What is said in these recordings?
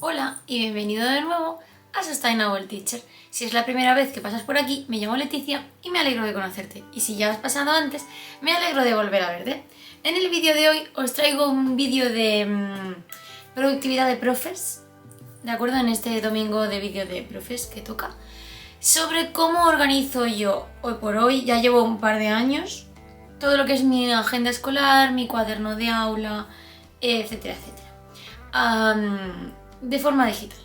Hola y bienvenido de nuevo a Sustainable Teacher. Si es la primera vez que pasas por aquí, me llamo Leticia y me alegro de conocerte. Y si ya has pasado antes, me alegro de volver a verte. En el vídeo de hoy os traigo un vídeo de productividad de profes, ¿de acuerdo? En este domingo de vídeo de profes que toca, sobre cómo organizo yo hoy por hoy, ya llevo un par de años, todo lo que es mi agenda escolar, mi cuaderno de aula, etcétera, etcétera. De forma digital,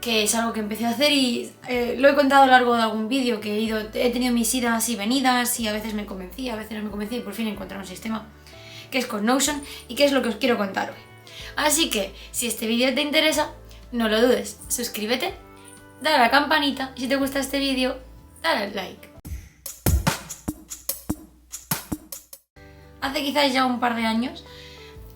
que es algo que empecé a hacer y lo he contado a lo largo de algún vídeo, que he tenido mis idas y venidas y a veces me convencí, a veces no me convencí y por fin encontré un sistema que es con Notion y que es lo que os quiero contar hoy. Así que si este vídeo te interesa, no lo dudes, suscríbete, dale a la campanita y si te gusta este vídeo, dale al like. Hace quizás ya un par de años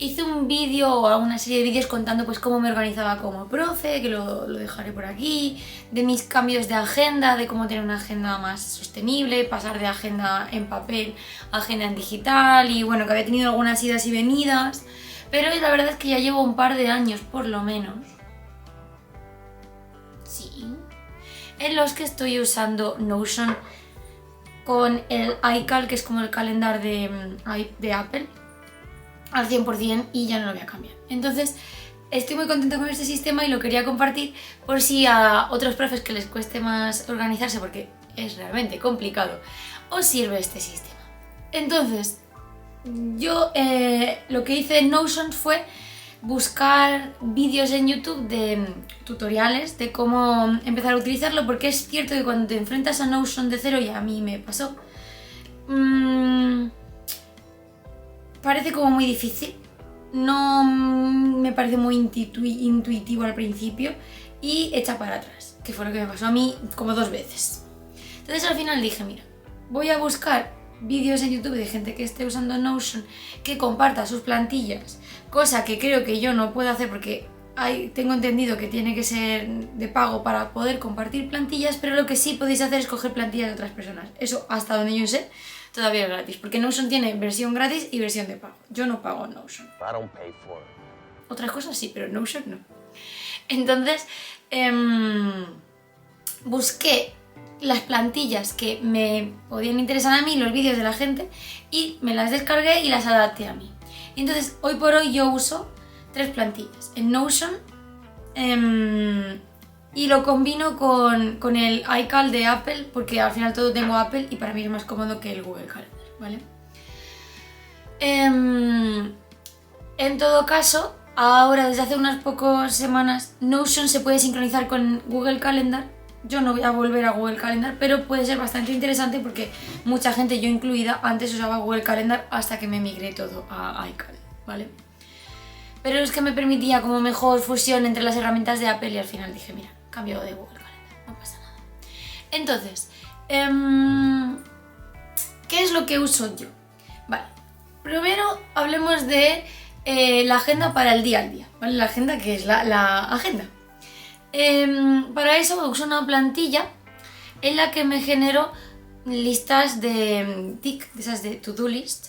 hice un vídeo o una serie de vídeos contando pues cómo me organizaba como profe, que lo dejaré por aquí, de mis cambios de agenda, de cómo tener una agenda más sostenible, pasar de agenda en papel a agenda en digital y bueno, que había tenido algunas idas y venidas, pero la verdad es que ya llevo un par de años por lo menos, sí, en los que estoy usando Notion con el iCal, que es como el calendar de Apple, al 100% y ya no lo voy a cambiar. Entonces estoy muy contenta con este sistema y lo quería compartir por si a otros profes que les cueste más organizarse, porque es realmente complicado, os sirve este sistema. Entonces yo lo que hice en Notion fue buscar vídeos en YouTube de tutoriales de cómo empezar a utilizarlo, porque es cierto que cuando te enfrentas a Notion de cero, y a mí me pasó, parece como muy difícil, no me parece muy intuitivo al principio y echa para atrás, que fue lo que me pasó a mí como 2 veces. Entonces al final dije, mira, voy a buscar vídeos en YouTube de gente que esté usando Notion, que comparta sus plantillas, cosa que creo que yo no puedo hacer porque tengo entendido que tiene que ser de pago para poder compartir plantillas, pero lo que sí podéis hacer es coger plantillas de otras personas. Eso, hasta donde yo sé, todavía es gratis, porque Notion tiene versión gratis y versión de pago. Yo no pago Notion. Otras cosas sí, pero Notion no. Entonces, busqué las plantillas que me podían interesar a mí, los vídeos de la gente, y me las descargué y las adapté a mí. Entonces, hoy por hoy yo uso 3 plantillas en Notion y lo combino con el iCal de Apple, porque al final todo tengo Apple y para mí es más cómodo que el Google Calendar, ¿vale? En todo caso, ahora desde hace unas pocas semanas Notion se puede sincronizar con Google Calendar. Yo no voy a volver a Google Calendar, pero puede ser bastante interesante porque mucha gente, yo incluida, antes usaba Google Calendar hasta que me migré todo a iCal, ¿vale? Pero es que me permitía como mejor fusión entre las herramientas de Apple y al final dije, mira, cambio de Google Calendar, no pasa nada. Entonces, ¿qué es lo que uso yo? Vale, primero hablemos de la agenda para el día al día, ¿vale? La agenda, que es la agenda. Para eso uso una plantilla en la que me genero listas de tic, de esas de to-do list.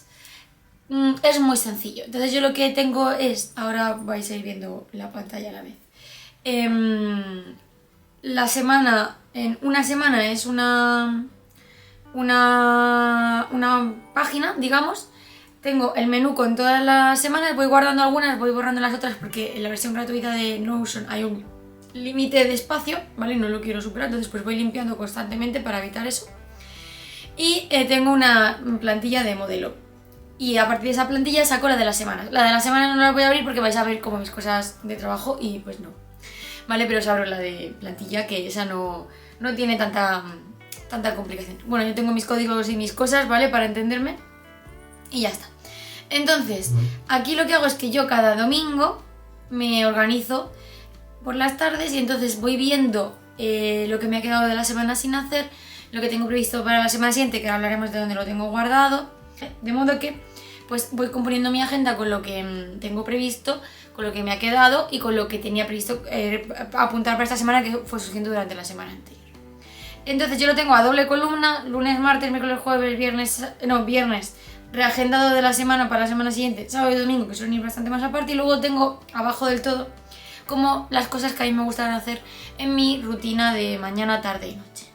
Es muy sencillo. Entonces yo lo que tengo es, ahora vais a ir viendo la pantalla a la vez. La semana, en una semana es una página, digamos. Tengo el menú con todas las semanas, voy guardando algunas, voy borrando las otras porque en la versión gratuita de Notion hay un límite de espacio, ¿vale? No lo quiero superar, entonces pues voy limpiando constantemente para evitar eso. Y tengo una plantilla de modelo. Y a partir de esa plantilla saco la de la semana. La de la semana no la voy a abrir porque vais a ver como mis cosas de trabajo y pues no. Vale, pero os abro la de plantilla, que esa no tiene tanta complicación. Bueno, yo tengo mis códigos y mis cosas, ¿vale? Para entenderme. Y ya está. Entonces, aquí lo que hago es que yo cada domingo me organizo por las tardes y entonces voy viendo lo que me ha quedado de la semana sin hacer, lo que tengo previsto para la semana siguiente, que hablaremos de dónde lo tengo guardado, de modo que pues voy componiendo mi agenda con lo que tengo previsto, con lo que me ha quedado y con lo que tenía previsto apuntar para esta semana, que fue surgiendo durante la semana anterior. Entonces yo lo tengo a doble columna, lunes, martes, miércoles, jueves, viernes reagendado de la semana para la semana siguiente, sábado y domingo, que suelen ir bastante más aparte, y luego tengo abajo del todo como las cosas que a mí me gustan hacer en mi rutina de mañana, tarde y noche.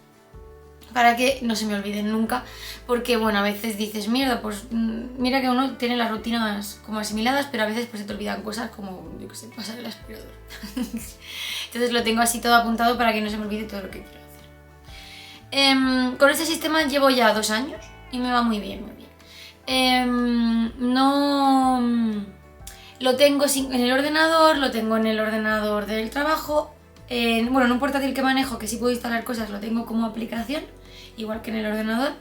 Para que no se me olviden nunca, porque bueno, a veces dices, mierda, pues mira que uno tiene las rutinas como asimiladas, pero a veces pues se te olvidan cosas como, yo qué sé, pasar el aspirador. Entonces lo tengo así todo apuntado para que no se me olvide todo lo que quiero hacer. Con este sistema llevo ya 2 años y me va muy bien, muy bien. No... Lo tengo en el ordenador, lo tengo en el ordenador del trabajo. Bueno, en un portátil que manejo, que sí puedo instalar cosas, lo tengo como aplicación, igual que en el ordenador.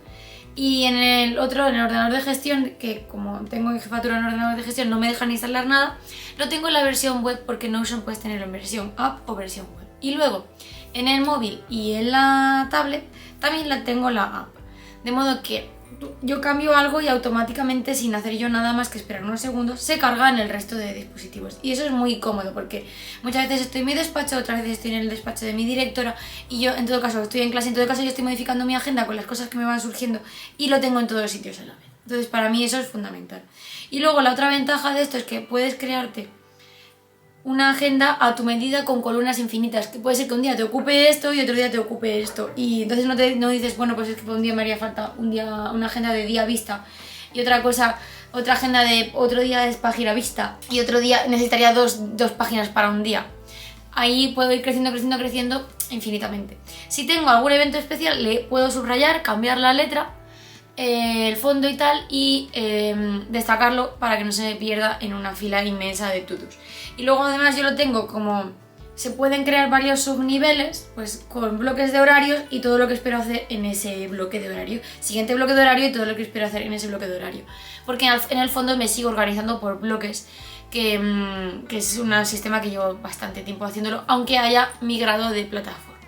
Y en el otro, en el ordenador de gestión, que como tengo jefatura en el ordenador de gestión, no me dejan instalar nada, lo tengo en la versión web, porque Notion puedes tenerlo en versión app o versión web. Y luego, en el móvil y en la tablet, también la tengo la app. De modo que yo cambio algo y automáticamente, sin hacer yo nada más que esperar unos segundos, se carga en el resto de dispositivos. Y eso es muy cómodo, porque muchas veces estoy en mi despacho, otras veces estoy en el despacho de mi directora, y yo en todo caso estoy en clase, en todo caso yo estoy modificando mi agenda con las cosas que me van surgiendo y lo tengo en todos los sitios a la vez. Entonces para mí eso es fundamental. Y luego la otra ventaja de esto es que puedes crearte una agenda a tu medida con columnas infinitas, que puede ser que un día te ocupe esto y otro día te ocupe esto, y entonces no dices, bueno, pues es que por un día me haría falta una agenda de día vista, y otra agenda de otro día es página vista, y otro día necesitaría dos páginas para un día. Ahí puedo ir creciendo infinitamente. Si tengo algún evento especial, le puedo subrayar, cambiar la letra, el fondo y tal, y destacarlo para que no se me pierda en una fila inmensa de to-dos. Y luego además yo lo tengo como, se pueden crear varios subniveles, pues con bloques de horarios y todo lo que espero hacer en ese bloque de horario, siguiente bloque de horario y todo lo que espero hacer en ese bloque de horario, porque en el fondo me sigo organizando por bloques, que es un sistema que llevo bastante tiempo haciéndolo, aunque haya migrado de plataforma.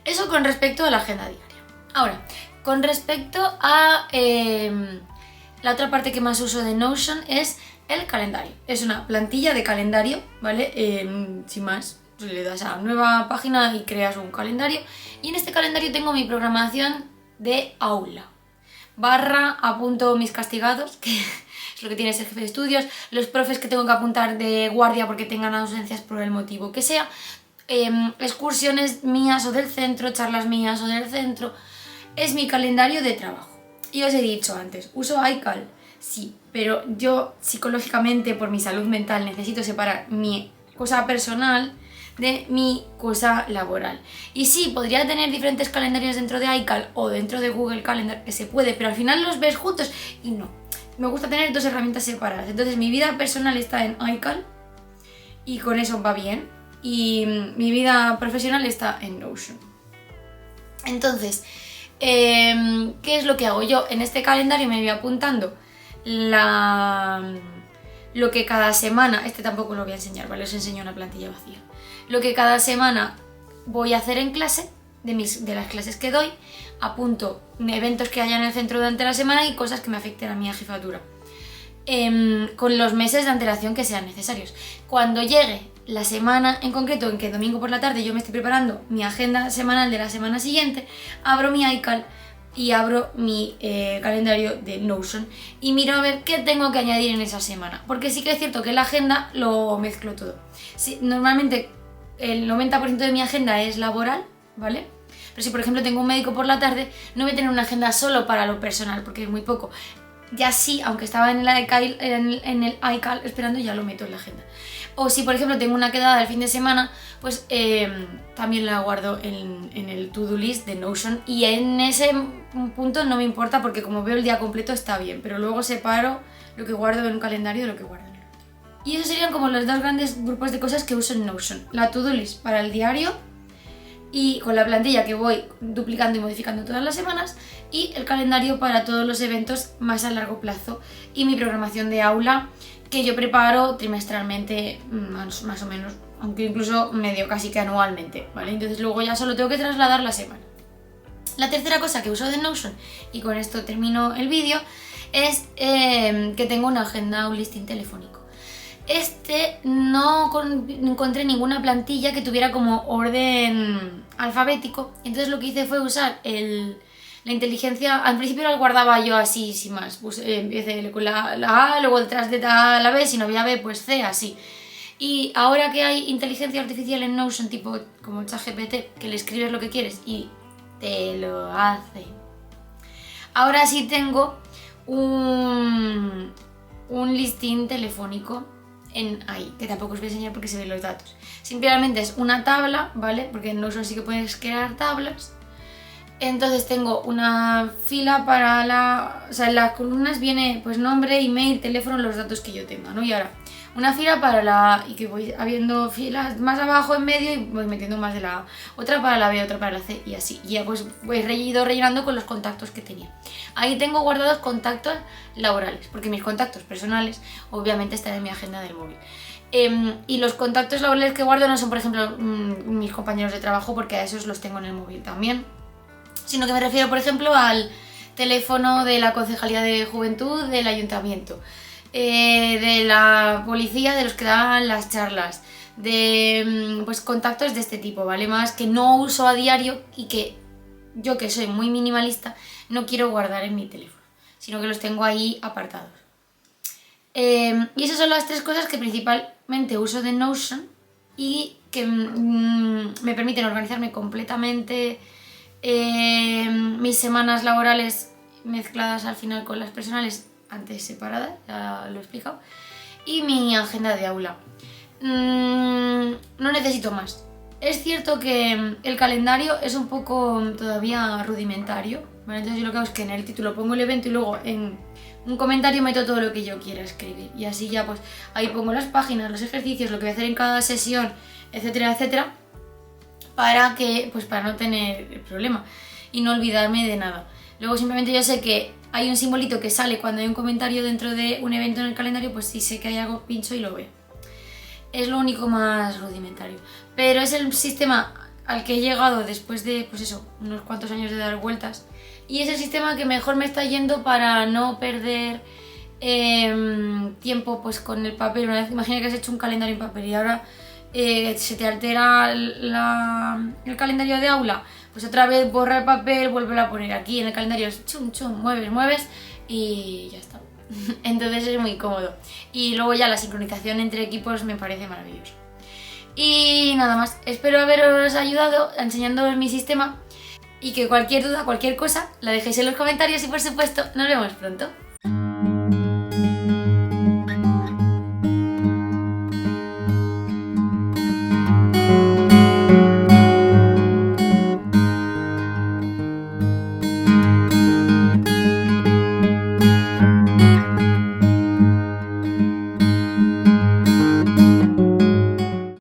Eso con respecto a la agenda diaria. Ahora, con respecto a la otra parte que más uso de Notion es el calendario. Es una plantilla de calendario, ¿vale? Sin más, le das a nueva página y creas un calendario. Y en este calendario tengo mi programación de aula. Apunto mis castigados, que es lo que tiene ser jefe de estudios, los profes que tengo que apuntar de guardia porque tengan ausencias por el motivo que sea, excursiones mías o del centro, charlas mías o del centro. Es mi calendario de trabajo. Y os he dicho antes, uso iCal, sí, pero yo psicológicamente, por mi salud mental, necesito separar mi cosa personal de mi cosa laboral. Y sí, podría tener diferentes calendarios dentro de iCal o dentro de Google Calendar, que se puede, pero al final los ves juntos y no. Me gusta tener 2 herramientas separadas. Entonces mi vida personal está en iCal y con eso va bien. Y mi vida profesional está en Notion. Entonces, ¿qué es lo que hago? Yo en este calendario me voy apuntando lo que cada semana, este tampoco lo voy a enseñar, ¿vale? Os enseño una plantilla vacía. Lo que cada semana voy a hacer en clase, de las clases que doy, apunto eventos que haya en el centro durante la semana y cosas que me afecten a mi jefatura, con los meses de antelación que sean necesarios. Cuando llegue la semana en concreto, en que domingo por la tarde yo me estoy preparando mi agenda semanal de la semana siguiente, abro mi iCal y abro mi calendario de Notion y miro a ver qué tengo que añadir en esa semana, porque sí que es cierto que en la agenda lo mezclo todo. Sí, normalmente el 90% de mi agenda es laboral, ¿vale? Pero si por ejemplo tengo un médico por la tarde, no voy a tener una agenda solo para lo personal, porque es muy poco. Ya sí, aunque estaba en el iCal esperando, ya lo meto en la agenda. O si por ejemplo tengo una quedada el fin de semana, pues también la guardo en el to-do list de Notion, y en ese punto no me importa porque como veo el día completo está bien, pero luego separo lo que guardo en un calendario de lo que guardo en el otro. Y esos serían como los 2 grandes grupos de cosas que uso en Notion: la to-do list para el diario y con la plantilla que voy duplicando y modificando todas las semanas, y el calendario para todos los eventos más a largo plazo, y mi programación de aula que yo preparo trimestralmente, más o menos, aunque incluso medio casi que anualmente, ¿vale? Entonces luego ya solo tengo que trasladar la semana. La tercera cosa que uso de Notion, y con esto termino el vídeo, es que tengo una agenda, un listing telefónico. No encontré ninguna plantilla que tuviera como orden alfabético, entonces lo que hice fue usar la inteligencia. Al principio la guardaba yo así, sin más, empecé con la A, luego detrás de la B, si no había B, pues C, así. Y ahora que hay inteligencia artificial en Notion, tipo como ChatGPT, que le escribes lo que quieres y te lo hace. Ahora sí tengo un listín telefónico en ahí, que tampoco os voy a enseñar porque se ven los datos. Simplemente es una tabla, ¿vale? Porque en Notion sí que puedes crear tablas. Entonces tengo una fila para o sea, en las columnas viene pues nombre, email, teléfono, los datos que yo tenga, ¿no? Y ahora una fila y que voy habiendo filas más abajo en medio y voy metiendo más de la A. Otra para la B, otra para la C y así. Y ya pues voy ido rellenando con los contactos que tenía. Ahí tengo guardados contactos laborales, porque mis contactos personales obviamente están en mi agenda del móvil. Y los contactos laborales que guardo no son, por ejemplo, mis compañeros de trabajo, porque a esos los tengo en el móvil también. Sino que me refiero, por ejemplo, al teléfono de la Concejalía de Juventud del Ayuntamiento, de la policía, de los que dan las charlas, de pues contactos de este tipo, ¿vale? Más que no uso a diario y que yo, que soy muy minimalista, no quiero guardar en mi teléfono, sino que los tengo ahí apartados. Y esas son las tres cosas que principalmente uso de Notion y que me permiten organizarme completamente mis semanas laborales mezcladas al final con las personales, antes separadas, ya lo he explicado, y mi agenda de aula. No necesito más. Es cierto que el calendario es un poco todavía rudimentario, ¿vale? Entonces yo lo que hago es que en el título pongo el evento y luego en un comentario meto todo lo que yo quiera escribir, y así ya pues ahí pongo las páginas, los ejercicios, lo que voy a hacer en cada sesión, etcétera, etcétera, para no tener problema y no olvidarme de nada. Luego simplemente yo sé que hay un simbolito que sale cuando hay un comentario dentro de un evento en el calendario, pues si sé que hay algo, pincho y lo veo. Es lo único más rudimentario. Pero es el sistema al que he llegado después de, pues eso, unos cuantos años de dar vueltas. Y es el sistema que mejor me está yendo para no perder tiempo pues con el papel. Una vez, imagina que has hecho un calendario en papel y ahora se te altera el calendario de aula, pues otra vez borra el papel, vuelve a poner aquí en el calendario, chum, chum, mueves y ya está. Entonces es muy cómodo. Y luego ya la sincronización entre equipos me parece maravilloso. Y nada más, espero haberos ayudado enseñándoos mi sistema y que cualquier duda, cualquier cosa, la dejéis en los comentarios y por supuesto nos vemos pronto.